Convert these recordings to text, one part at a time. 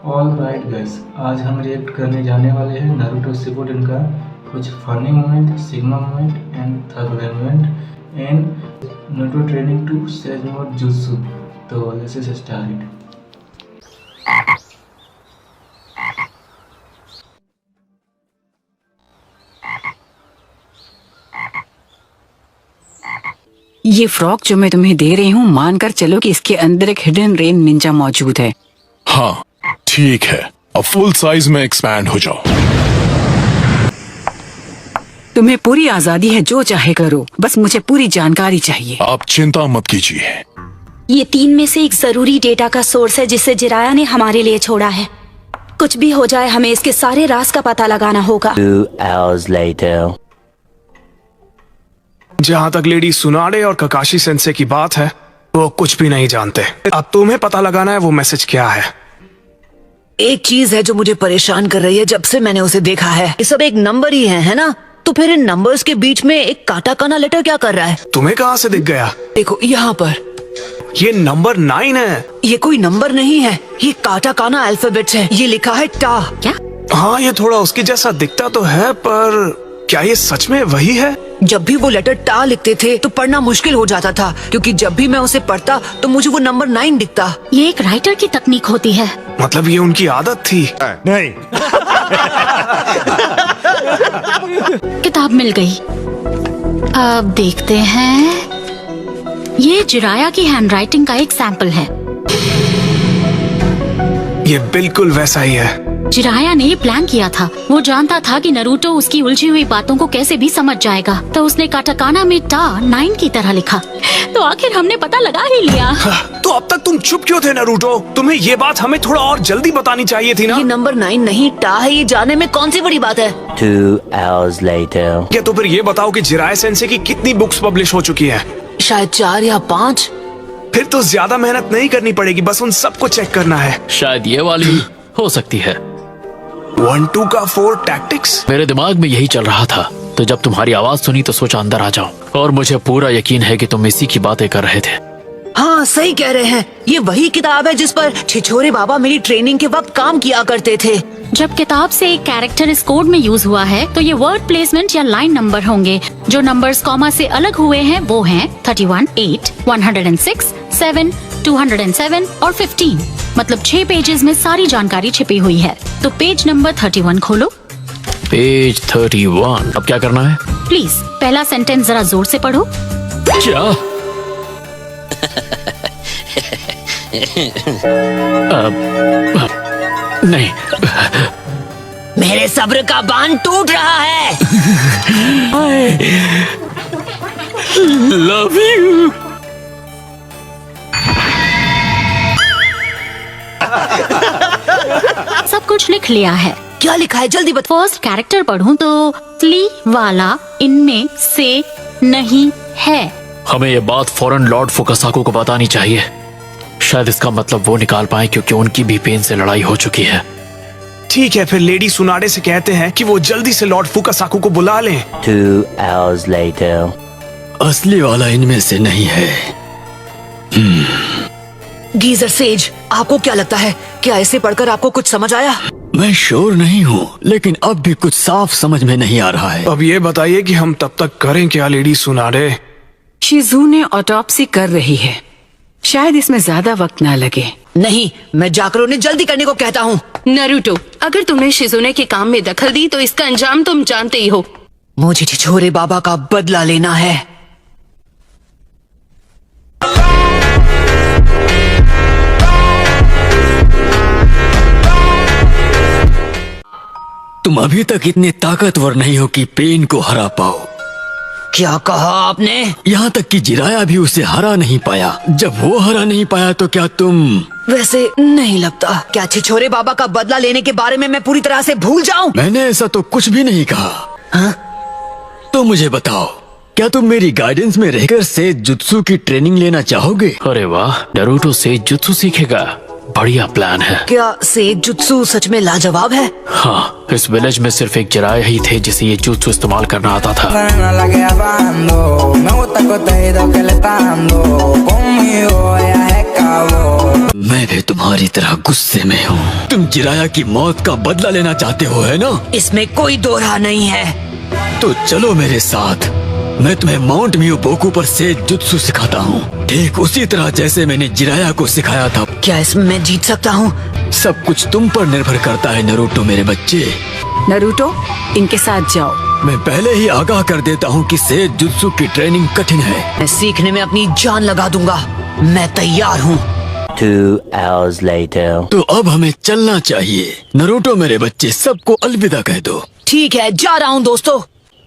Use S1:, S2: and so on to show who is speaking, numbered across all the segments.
S1: All right guys, आज हम react करने जाने वाले हैं नारुतो शिपुडेन का कुछ funny moment, sigma moment and third moment and Naruto training to sage mode jutsu. तो लेट्स स्टार्ट।
S2: ये फ्रॉक जो मैं तुम्हें दे रही हूँ, मानकर चलो कि इसके अंदर एक हिडन रेन निंजा मौजूद है।
S3: हाँ ठीक है, अब फुल साइज में एक्सपैंड हो जाओ।
S2: तुम्हें पूरी आजादी है, जो चाहे करो, बस मुझे पूरी जानकारी चाहिए।
S3: आप चिंता मत कीजिए।
S4: ये 3 में से एक जरूरी डेटा का सोर्स है जिसे जिराया ने हमारे लिए छोड़ा है। कुछ भी हो जाए, हमें इसके सारे राज का पता लगाना होगा।
S5: 2 hours later.
S6: जहाँ तक लेडी सुनाडे और ककाशी सेंसे की बात है, वो कुछ भी नहीं जानते। अब तुम्हें पता लगाना है वो मैसेज क्या है।
S7: एक चीज है जो मुझे परेशान कर रही है जब से मैंने उसे देखा है। ये सब एक नंबर ही है ना? तो फिर इन नंबर्स के बीच में एक काटा काना लेटर क्या कर रहा है?
S6: तुम्हें कहाँ से दिख गया?
S7: देखो यहाँ पर,
S6: ये नंबर 9 है।
S7: ये कोई नंबर नहीं है, ये काटा काना अल्फाबेट्स है। ये लिखा है टा।
S4: क्या?
S6: हाँ, ये थोड़ा उसकी जैसा दिखता तो है, पर क्या ये सच में वही है?
S7: जब भी वो लेटर टा लिखते थे तो पढ़ना मुश्किल हो जाता था, क्योंकि जब भी मैं उसे पढ़ता तो मुझे वो नंबर 9 दिखता।
S4: ये एक राइटर की तकनीक होती है।
S6: मतलब ये उनकी आदत थी?
S8: नहीं।
S4: किताब मिल गई। अब देखते हैं। ये जिराया की हैंडराइटिंग का एक सैंपल है।
S6: ये बिल्कुल वैसा ही है।
S4: जिराया ने ये प्लान किया था। वो जानता था कि नारुतो उसकी उलझी हुई बातों को कैसे भी समझ जाएगा, तो उसने काटाकाना में टा 9 की तरह लिखा। तो आखिर हमने पता लगा ही लिया।
S6: तो अब तक तुम चुप क्यों थे नारुतो? तुम्हें ये बात हमें थोड़ा और जल्दी बतानी चाहिए थी ना।
S7: ये नंबर 9 नहीं टा है, ये जाने में कौन सी बड़ी बात है।
S5: 2 hours later.
S6: क्या तो फिर ये बताओ कि जिराया सेंसे की कितनी बुक्स पब्लिश हो चुकी है?
S7: शायद 4 या 5।
S6: फिर तो ज्यादा मेहनत नहीं करनी पड़ेगी, बस उन सबको चेक करना है।
S9: शायद ये वाली हो सकती है।
S6: 1-2 का 4 टैक्टिक्स।
S9: मेरे दिमाग में यही चल रहा था, तो जब तुम्हारी आवाज सुनी तो सोचा अंदर आ जाऊं, और मुझे पूरा यकीन है कि तुम इसी की बातें कर रहे थे।
S7: हाँ सही कह रहे हैं, ये वही किताब है जिस पर छिछोरे बाबा मेरी ट्रेनिंग के वक्त काम किया करते थे।
S4: जब किताब से एक कैरेक्टर इस कोड में यूज हुआ है, तो ये वर्ड प्लेसमेंट या लाइन नंबर होंगे। जो नंबर्स कॉमा से अलग हुए हैं वो हैं 31, 8, 106, 7, 207 और 15। मतलब 6 पेजेस में सारी जानकारी छिपी हुई है। तो पेज नंबर 31 खोलो।
S9: पेज 31। अब क्या करना है?
S4: प्लीज पहला सेंटेंस जरा जोर से पढ़ो।
S9: क्या? नहीं।
S7: मेरे सब्र का बांध टूट रहा है।
S9: Love you.
S4: सब कुछ लिख लिया है।
S7: क्या लिखा है जल्दी बता।
S4: फर्स्ट कैरेक्टर पढ़ूं तो स्ली वाला इनमें से नहीं है।
S9: हमें ये बात फौरन लॉर्ड फुकासाकु को बतानी चाहिए। शायद इसका मतलब वो निकाल पाए, क्योंकि उनकी भी पेन से लड़ाई हो चुकी है।
S6: ठीक है, फिर लेडी सुनाडे से कहते हैं कि वो जल्दी से लॉर्ड फुकासाकु को बुला लें।
S5: 2 hours later.
S9: असली वाला इनमें से नहीं है।
S7: गीजर सेज, आपको क्या लगता है, क्या इसे पढ़कर आपको कुछ समझ आया?
S9: मैं श्योर नहीं हूँ, लेकिन अब भी कुछ साफ समझ में नहीं आ रहा है।
S6: अब ये बताइए कि हम तब तक करें क्या लेडी सुनाडे?
S2: शिजुने ऑटोप्सी कर रही है, शायद इसमें ज्यादा वक्त ना लगे।
S7: नहीं, मैं जाकर उन्हें जल्दी करने को कहता हूँ।
S10: नारुतो, अगर तुमने शिजुने के काम में दखल दी तो इसका अंजाम तुम जानते ही हो।
S7: मुझे छिछोरे बाबा का बदला लेना है।
S9: तुम अभी तक इतने ताकतवर नहीं हो कि पेन को हरा पाओ।
S7: क्या कहा आपने?
S9: यहाँ तक कि जिराया भी उसे हरा नहीं पाया। जब वो हरा नहीं पाया तो क्या तुम?
S7: वैसे नहीं लगता। क्या छिछोरे बाबा का बदला लेने के बारे में मैं पूरी तरह से भूल जाऊं?
S9: मैंने ऐसा तो कुछ भी नहीं कहा।
S7: हाँ?
S9: तो मुझे बताओ, क्या तुम मेरी गाइडेंस में रहकर से जुत्सु की ट्रेनिंग लेना चाहोगे? अरे वाह, नारुतो से जुत्सु सीखेगा। बढ़िया प्लान है।
S7: क्या सेज जुत्सु सच में लाजवाब है?
S9: हाँ, इस विलेज में सिर्फ एक जिराया ही थे जिसे ये jutsu इस्तेमाल करना आता था।
S8: मैं भी तुम्हारी तरह गुस्से में हूँ। तुम जिराया की मौत का बदला लेना चाहते हो, है ना?
S7: इसमें कोई दो राह नहीं है।
S8: तो चलो मेरे साथ, मैं तुम्हें माउंट मियोबोकू पर सेज जुत्सु सिखाता हूँ, ठीक उसी तरह जैसे मैंने जिराया को सिखाया था।
S7: क्या इसमें मैं जीत सकता हूँ?
S8: सब कुछ तुम पर निर्भर करता है नरूटो मेरे बच्चे।
S2: नरूटो, इनके साथ जाओ।
S8: मैं पहले ही आगाह कर देता हूँ कि सेज जुत्सु की ट्रेनिंग कठिन है।
S7: मैं सीखने में अपनी जान लगा दूंगा। मैं तैयार हूँ।
S5: 2 hours later.
S8: तो अब हमें चलना चाहिए। नरूटो मेरे बच्चे, सबको अलविदा कह दो।
S7: ठीक है, जा रहा हूँ दोस्तों।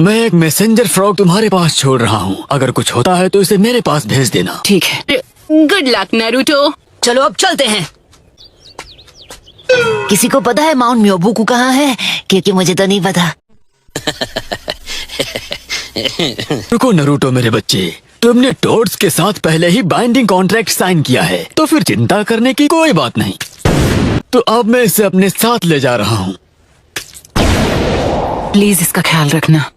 S8: मैं एक मैसेंजर फ्रॉग तुम्हारे पास छोड़ रहा हूँ। अगर कुछ होता है तो इसे मेरे पास भेज देना।
S2: ठीक है।
S10: Good luck Naruto.
S7: चलो अब चलते हैं। किसी को पता है माउंट मियोबोकू कहाँ है? क्योंकि मुझे तो नहीं पता।
S8: रुको नरूटो मेरे बच्चे, तुमने टोड्स के साथ पहले ही बाइंडिंग कॉन्ट्रैक्ट साइन किया है, तो फिर चिंता करने की कोई बात नहीं। तो अब मैं इसे अपने साथ ले जा रहा हूँ।
S2: प्लीज इसका ख्याल रखना।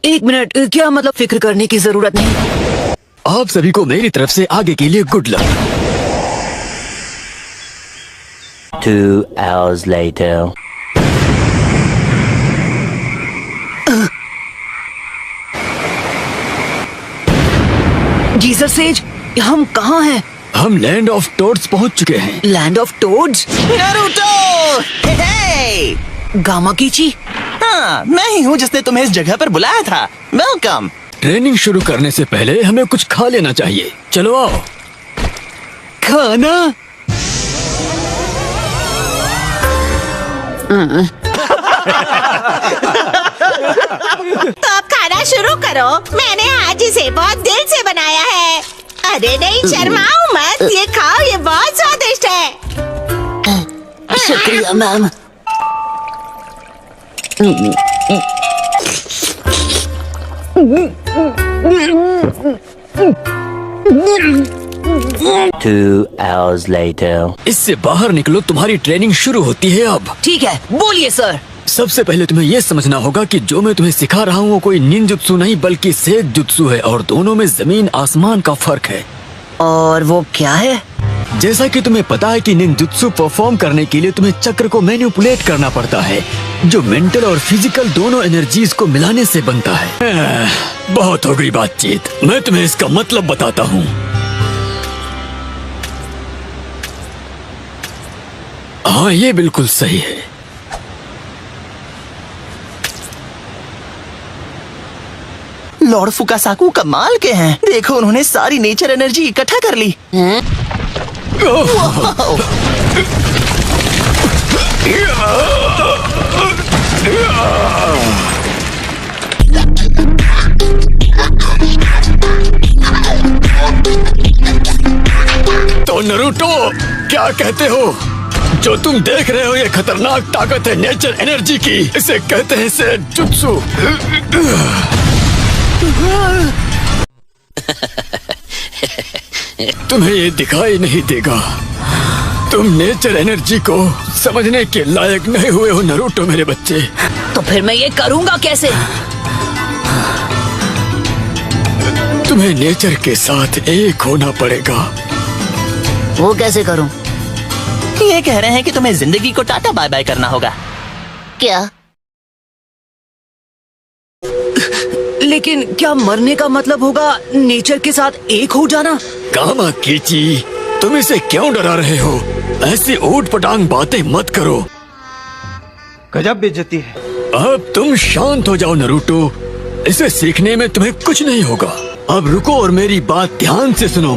S7: 1 मिनट, क्या मतलब? फिक्र करने की जरूरत नहीं।
S8: आप सभी को मेरी तरफ से आगे के लिए good luck.
S5: 2 hours later.
S7: Jesus says, हम कहाँ हैं?
S8: हम लैंड ऑफ टोड्स पहुँच चुके हैं।
S7: Land of toads?
S11: Naruto! Hey!
S7: Gamakichi?
S11: हाँ, मैं ही हूँ जिसने तुम्हें इस जगह पर बुलाया था। वेलकम।
S8: ट्रेनिंग शुरू करने से पहले हमें कुछ खा लेना चाहिए। चलो आओ। खाना?
S12: तो अब खाना शुरू करो। मैंने आज इसे बहुत दिल से बनाया है। अरे नहीं, शर्माओ मत, ये खाओ, ये बहुत स्वादिष्ट है।
S7: शुक्रिया मैम।
S5: 2 hours later.
S8: इससे बाहर निकलो, तुम्हारी ट्रेनिंग शुरू होती है अब।
S7: ठीक है, बोलिए सर।
S8: सबसे पहले तुम्हें यह समझना होगा कि जो मैं तुम्हें सिखा रहा हूँ वो कोई निंजुत्सु नहीं बल्कि सेज जुत्सु है, और दोनों में जमीन आसमान का फर्क है।
S7: और वो क्या है?
S8: जैसा कि तुम्हें पता है कि निंजुत्सु परफॉर्म करने के लिए तुम्हें चक्र को मैनिपुलेट करना पड़ता है, जो मेंटल और फिजिकल दोनों एनर्जीज को मिलाने से बनता है। बहुत हो गई बातचीत, मैं तुम्हें इसका मतलब बताता हूँ। हाँ, ये बिल्कुल सही है।
S11: लॉर्ड फुकासाकू कमाल के हैं। देखो, उन्होंने सारी नेचर एनर्जी इकट्ठा कर ली।
S8: तो नरूटो, क्या कहते हो? जो तुम देख रहे हो ये खतरनाक ताकत है नेचर एनर्जी की। इसे कहते हैं सेज जुत्सु। तुम्हें ये दिखाई नहीं देगा। तुम नेचर एनर्जी को समझने के लायक नहीं हुए हो नरूटो मेरे बच्चे।
S7: तो फिर मैं ये करूँगा कैसे?
S8: तुम्हें नेचर के साथ एक होना पड़ेगा।
S7: वो कैसे करूँ?
S11: ये कह रहे हैं कि तुम्हें जिंदगी को टाटा बाय बाय करना होगा।
S7: क्या? लेकिन क्या मरने का मतलब होगा नेचर के साथ एक हो जाना?
S8: गामा कीची, तुम इसे क्यों डरा रहे हो? ऐसी ऊट पटांग बातें मत करो।
S13: गजब बेइज्जती है।
S8: अब तुम शांत हो जाओ नरूटो, इसे सीखने में तुम्हें कुछ नहीं होगा। अब रुको और मेरी बात ध्यान से सुनो।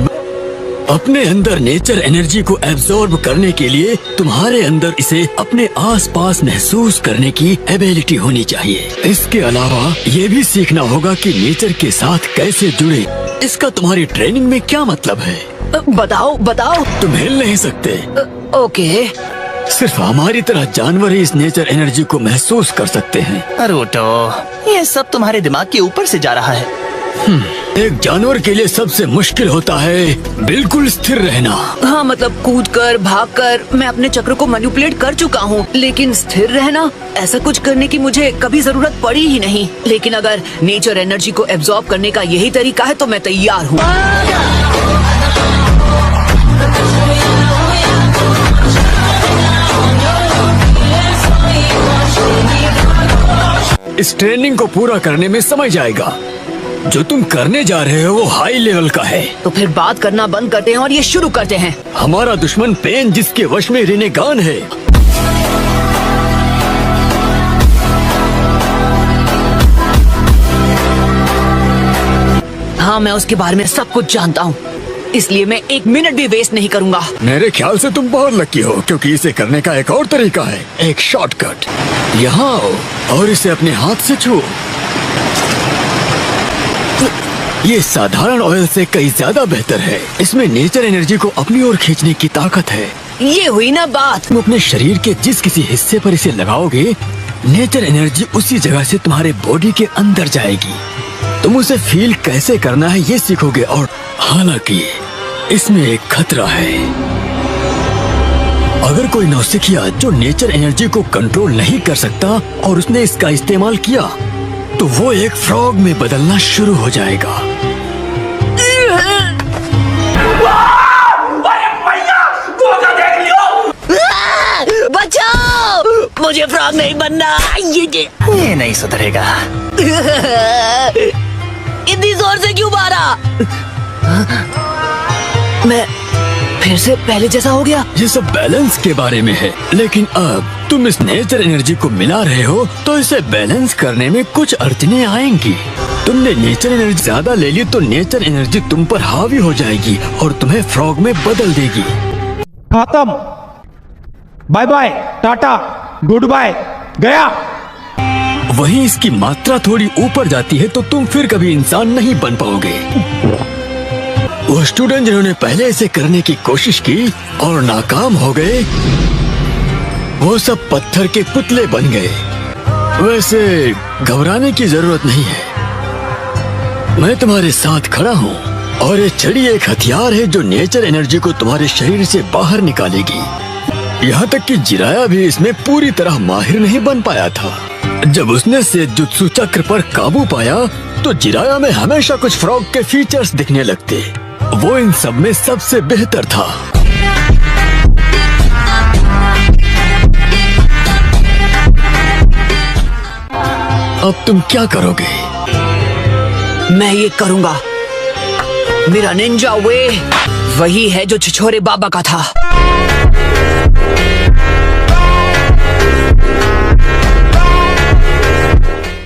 S8: अपने अंदर नेचर एनर्जी को एब्जॉर्ब करने के लिए तुम्हारे अंदर इसे अपने आसपास महसूस करने की एबिलिटी होनी चाहिए। इसके अलावा ये भी सीखना होगा कि नेचर के साथ कैसे जुड़े। इसका तुम्हारी ट्रेनिंग में क्या मतलब है?
S7: बताओ बताओ।
S8: तुम हिल नहीं सकते।
S7: ओके।
S8: सिर्फ हमारी तरह जानवर ही इस नेचर एनर्जी को महसूस कर सकते हैं।
S11: नरूटो, ये सब तुम्हारे दिमाग के ऊपर से जा रहा है।
S8: एक जानवर के लिए सबसे मुश्किल होता है बिल्कुल स्थिर रहना।
S7: हाँ मतलब कूद कर भाग कर मैं अपने चक्र को मैनिपुलेट कर चुका हूँ, लेकिन स्थिर रहना ऐसा कुछ करने की मुझे कभी जरूरत पड़ी ही नहीं। लेकिन अगर नेचर एनर्जी को एब्जॉर्ब करने का यही तरीका है तो मैं तैयार हूँ।
S8: इस ट्रेनिंग को पूरा करने में समय जाएगा। जो तुम करने जा रहे हो वो हाई लेवल का है।
S7: तो फिर बात करना बंद करते हैं और ये शुरू करते हैं।
S8: हमारा दुश्मन पेन जिसके वश में रिनेगान है।
S7: हाँ मैं उसके बारे में सब कुछ जानता हूँ, इसलिए मैं 1 मिनट भी वेस्ट नहीं करूँगा।
S8: मेरे ख्याल से तुम बहुत लकी हो, क्योंकि इसे करने का एक और तरीका है, एक शॉर्टकट। यहाँ आओ और इसे अपने हाथ से छुओ। ये साधारण ऑयल से कई ज्यादा बेहतर है। इसमें नेचर एनर्जी को अपनी ओर खींचने की ताकत है।
S7: ये हुई ना बात।
S8: तुम अपने शरीर के जिस किसी हिस्से पर इसे लगाओगे, नेचर एनर्जी उसी जगह से तुम्हारे बॉडी के अंदर जाएगी। तुम उसे फील कैसे करना है ये सीखोगे। और हालांकि इसमें एक खतरा है। अगर कोई नौसिखिया जो नेचर एनर्जी को कंट्रोल नहीं कर सकता और उसने इसका इस्तेमाल किया तो वो एक फ्रॉग में बदलना शुरू हो जाएगा।
S7: बचाओ, मुझे फ्रॉग नहीं बनना।
S11: ये नहीं सुधरेगा।
S7: इतनी जोर से क्यों मारा? मैं फिर से पहले जैसा हो गया।
S8: ये सब बैलेंस के बारे में है, लेकिन अब तुम इस नेचर एनर्जी को मिला रहे हो तो इसे बैलेंस करने में कुछ अड़चने आएंगी। तुमने नेचर एनर्जी ज्यादा ले ली तो नेचर एनर्जी तुम पर हावी हो जाएगी और तुम्हें फ्रॉग में बदल देगी।
S13: खत्म, bye bye, tata, goodbye, गया।
S8: वहीं इसकी मात्रा थोड़ी ऊपर जाती है तो तुम फिर कभी इंसान नहीं बन पाओगे। वो स्टूडेंट जिन्होंने पहले इसे करने की कोशिश की और नाकाम हो गए, वो सब पत्थर के पुतले बन गए। वैसे घबराने की जरूरत नहीं है, मैं तुम्हारे साथ खड़ा हूँ और ये छड़ी एक हथियार है जो नेचर एनर्जी को तुम्हारे शरीर से बाहर निकालेगी। यहाँ तक कि जिराया भी इसमें पूरी तरह माहिर नहीं बन पाया था। जब उसने सेजुत्सु चक्र पर काबू पाया तो जिराया में हमेशा कुछ फ्रॉग के फीचर्स दिखने लगते। वो इन सब में सबसे बेहतर था। अब तुम क्या करोगे?
S7: मैं ये करूंगा। मेरा निंजा वे वही है जो छिछोरे बाबा का था।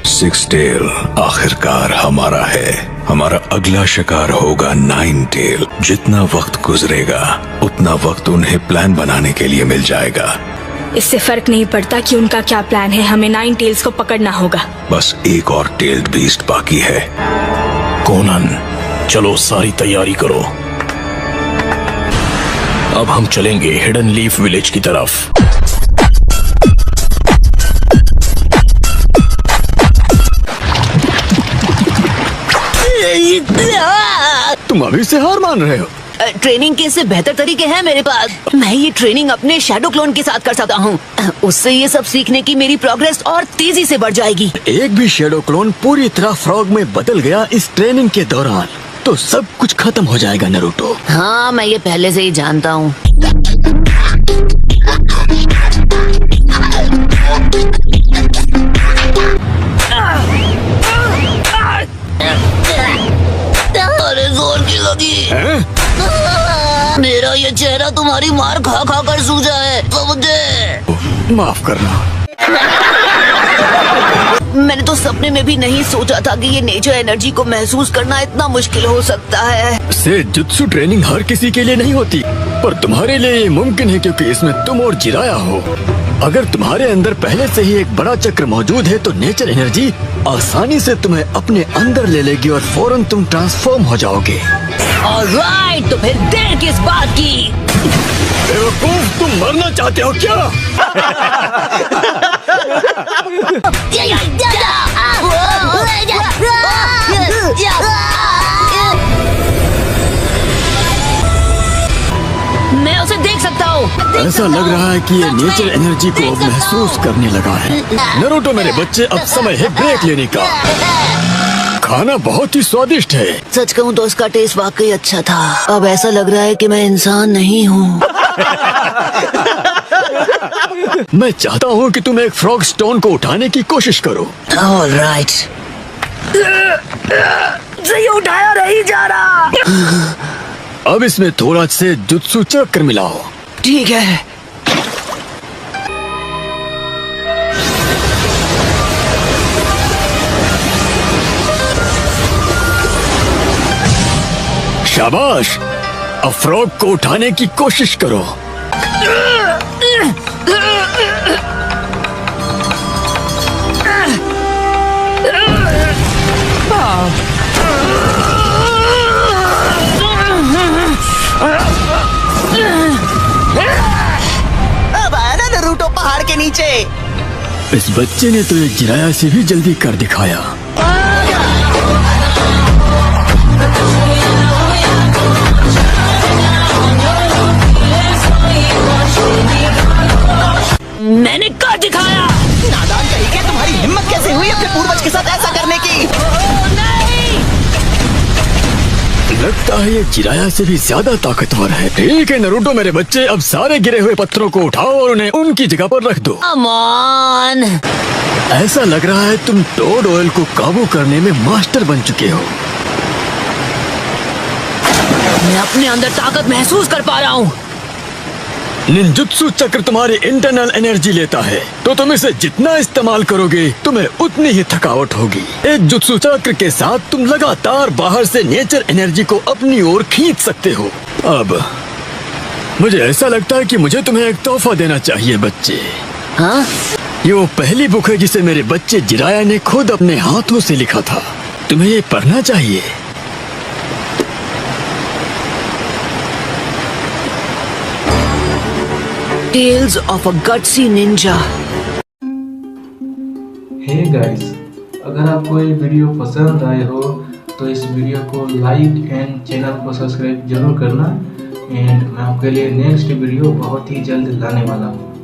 S3: सिक्स टेल आखिरकार हमारा है। हमारा अगला शिकार होगा 9 टेल। जितना वक्त गुजरेगा उतना वक्त उन्हें प्लान बनाने के लिए मिल जाएगा।
S14: इससे फर्क नहीं पड़ता कि उनका क्या प्लान है, हमें 9 टेल्स को पकड़ना होगा।
S3: बस एक और टेल्ड बीस्ट बाकी है।
S9: कोनन, चलो सारी तैयारी करो। अब हम चलेंगे हिडन लीफ विलेज की तरफ।
S8: तुम अभी से हार मान रहे हो?
S7: ट्रेनिंग के इससे बेहतर तरीके हैं मेरे पास। मैं ये ट्रेनिंग अपने शैडो क्लोन के साथ कर सकता हूँ। उससे ये सब सीखने की मेरी प्रोग्रेस और तेजी से बढ़ जाएगी।
S8: एक भी शैडो क्लोन पूरी तरह फ्रॉग में बदल गया इस ट्रेनिंग के दौरान तो सब कुछ खत्म हो जाएगा नरूटो।
S7: हाँ मैं ये पहले से ही जानता हूँ। अरे जोर की लगी। मेरा ये चेहरा तुम्हारी मार खा खा कर सूजा है, समझे?
S8: माफ करना।
S7: मैंने तो सपने में भी नहीं सोचा था कि ये नेचर एनर्जी को महसूस करना इतना मुश्किल हो सकता है।
S8: सेजुत्सु ट्रेनिंग हर किसी के लिए नहीं होती, पर तुम्हारे लिए ये मुमकिन है क्योंकि इसमें तुम और जिराया हो। अगर तुम्हारे अंदर पहले से ही एक बड़ा चक्र मौजूद है तो नेचर एनर्जी आसानी से तुम्हें अपने अंदर ले लेगी और फौरन तुम ट्रांसफॉर्म हो जाओगे।
S7: ऑलराइट, तो फिर देर किस बात की?
S8: बेवकूफ, तुम मरना चाहते हो क्या? ऐसा लग रहा है कि ये नेचर एनर्जी को अब महसूस करने लगा है। नारुतो मेरे बच्चे, अब समय है ब्रेक लेने का। खाना बहुत ही स्वादिष्ट है।
S7: सच कहूँ तो उसका टेस्ट वाकई अच्छा था। अब ऐसा लग रहा है कि मैं इंसान नहीं हूँ।
S8: मैं चाहता हूँ कि तुम एक फ्रॉग स्टोन को उठाने की कोशिश करो।
S7: ऑलराइट। सही उठाया नहीं जा रहा।
S8: अब इसमें थोड़ा से जुत्सु चक्र मिलाओ।
S7: ठीक है।
S8: शाबाश, अब फ्रॉग को उठाने की कोशिश करो।
S11: अब आया ना नारुतो पहाड़ के नीचे।
S8: इस बच्चे ने तो एक जिराया से भी जल्दी कर दिखाया।
S7: मैंने कर दिखाया।
S11: नादान कहीं के, तुम्हारी हिम्मत कैसे हुई अपने पूर्वज के साथ ऐसा करने की?
S8: लगता है ये जिराया से भी ज्यादा ताकतवर है। ठीक है नारुतो मेरे बच्चे, अब सारे गिरे हुए पत्थरों को उठाओ और उन्हें उनकी जगह पर रख दो।
S7: अमान।
S8: ऐसा लग रहा है तुम टोड ऑयल को काबू करने में मास्टर बन चुके हो।
S7: मैं अपने अंदर ताकत महसूस कर पा रहा हूँ।
S8: निंजुत्सु चक्र तुम्हारी इंटरनल एनर्जी लेता है, तो तुम इसे जितना इस्तेमाल करोगे तुम्हें उतनी ही थकावट होगी। एक जुत्सु चक्र के साथ तुम लगातार बाहर से नेचर एनर्जी को अपनी ओर खींच सकते हो। अब मुझे ऐसा लगता है कि मुझे तुम्हें एक तोहफा देना चाहिए बच्चे।
S7: हाँ?
S8: ये वो पहली बुक है जिसे मेरे बच्चे जिराया ने खुद अपने हाथों से लिखा था। तुम्हें ये पढ़ना चाहिए।
S7: Tales of a Gutsy Ninja।
S1: Hey guys, अगर आपको ये वीडियो पसंद आए हो तो इस वीडियो को लाइक एंड चैनल को सब्सक्राइब जरूर करना। एंड मैं आपके लिए नेक्स्ट वीडियो बहुत ही जल्द लाने वाला हूँ।